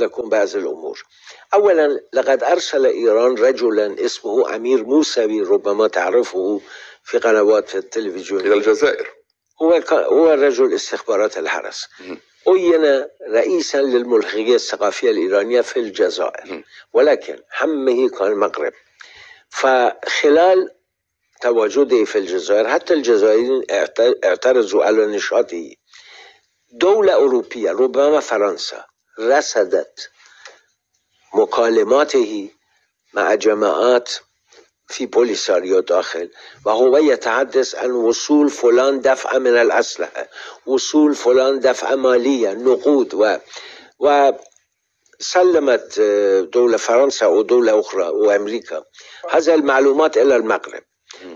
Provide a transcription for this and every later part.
لكم بعض الأمور. أولا، لقد أرسل إيران رجلا اسمه أمير موسوي، ربما تعرفه في قنوات التلفزيون، إلى الجزائر. هو رجل استخبارات الحرس. عين رئيسا للملحقية الثقافية الإيرانية في الجزائر، ولكن همه كان المغرب. فخلال تواجده في الجزائر حتى الجزائريين اعترضوا على نشاطه. دولة أوروبية ربما فرنسا رصدت مكالماته مع جماعات في بوليساريو داخل، وهو يتحدث عن وصول فلان دفع من الأسلحة، وصول فلان دفع مالية، نقود، وسلمت دولة فرنسا ودولة أخرى وأمريكا هذه المعلومات إلى المغرب.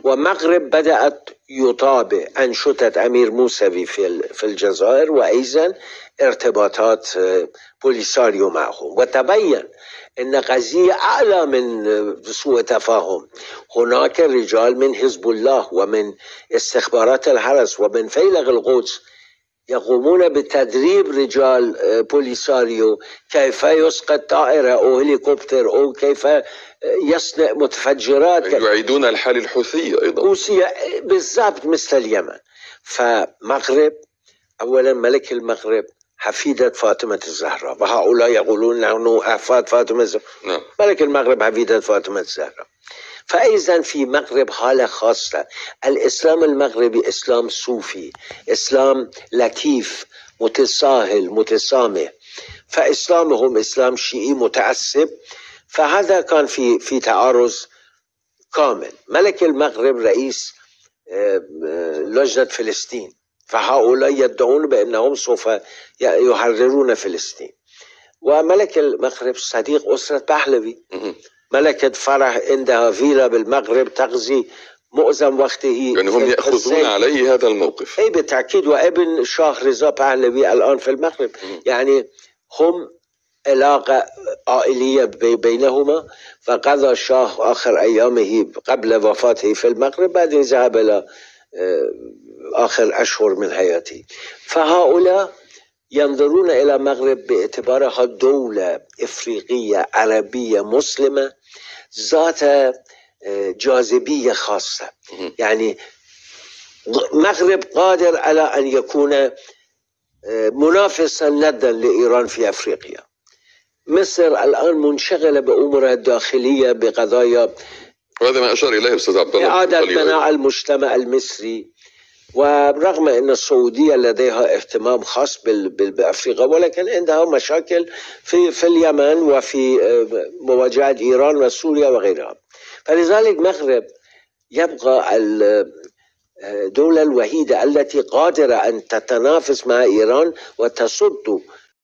والمغرب بدأت يطابق أنشطة أمير موسوي في الجزائر، وأيضا ارتباطات بوليساريو معهم. وتبين أن قضية أعلى من سوء تفاهم. هناك رجال من حزب الله ومن استخبارات الحرس ومن فيلق القدس يقومون بتدريب رجال بوليساريو كيف يسقط طائرة أو هليكوبتر أو كيف يصنع متفجرات، يعيدون الحال الحوثية أيضا. حوثية بالضبط مثل اليمن. فمغرب أولا ملك المغرب حفيدة فاطمة الزهراء، وهؤلاء يقولون نحن أحفاد فاطمة الزهراء. ملك المغرب حفيدة فاطمة الزهراء. فإذا في مغرب حالة خاصة. الإسلام المغربي إسلام صوفي، إسلام لطيف متساهل متسامح، فإسلامهم إسلام شيعي متعصب. فهذا كان في تعارض كامل. ملك المغرب رئيس لجنة فلسطين، فهؤلاء يدعون بأنهم سوف يحررون فلسطين. وملك المغرب صديق أسرة بحلوي، ملكة فرح عندها فيلا بالمغرب تقضي معظم وقته، يعني هم يأخذون عليه هذا الموقف. أي بالتأكيد. وابن شاه رضا بحلوي الآن في المغرب، يعني هم علاقة عائلية بينهما. فقضى الشاه آخر أيامه قبل وفاته في المغرب، بعدين ذهب إلى آخر أشهر من حياته. فهؤلاء ينظرون إلى المغرب باعتبارها دولة إفريقية عربية مسلمة ذات جاذبية خاصة. يعني المغرب قادر على أن يكون منافسا لدا لإيران في أفريقيا. مصر الآن منشغلة بأمورها الداخلية بقضايا، وهذا ما أشار إليه أستاذ عبد الله، إعادة بناء المجتمع المصري. ورغم أن السعودية لديها اهتمام خاص بأفريقيا، ولكن عندها مشاكل في اليمن وفي مواجهة إيران وسوريا وغيرها. فلذلك المغرب يبقى الدولة الوحيدة التي قادرة أن تتنافس مع إيران وتصد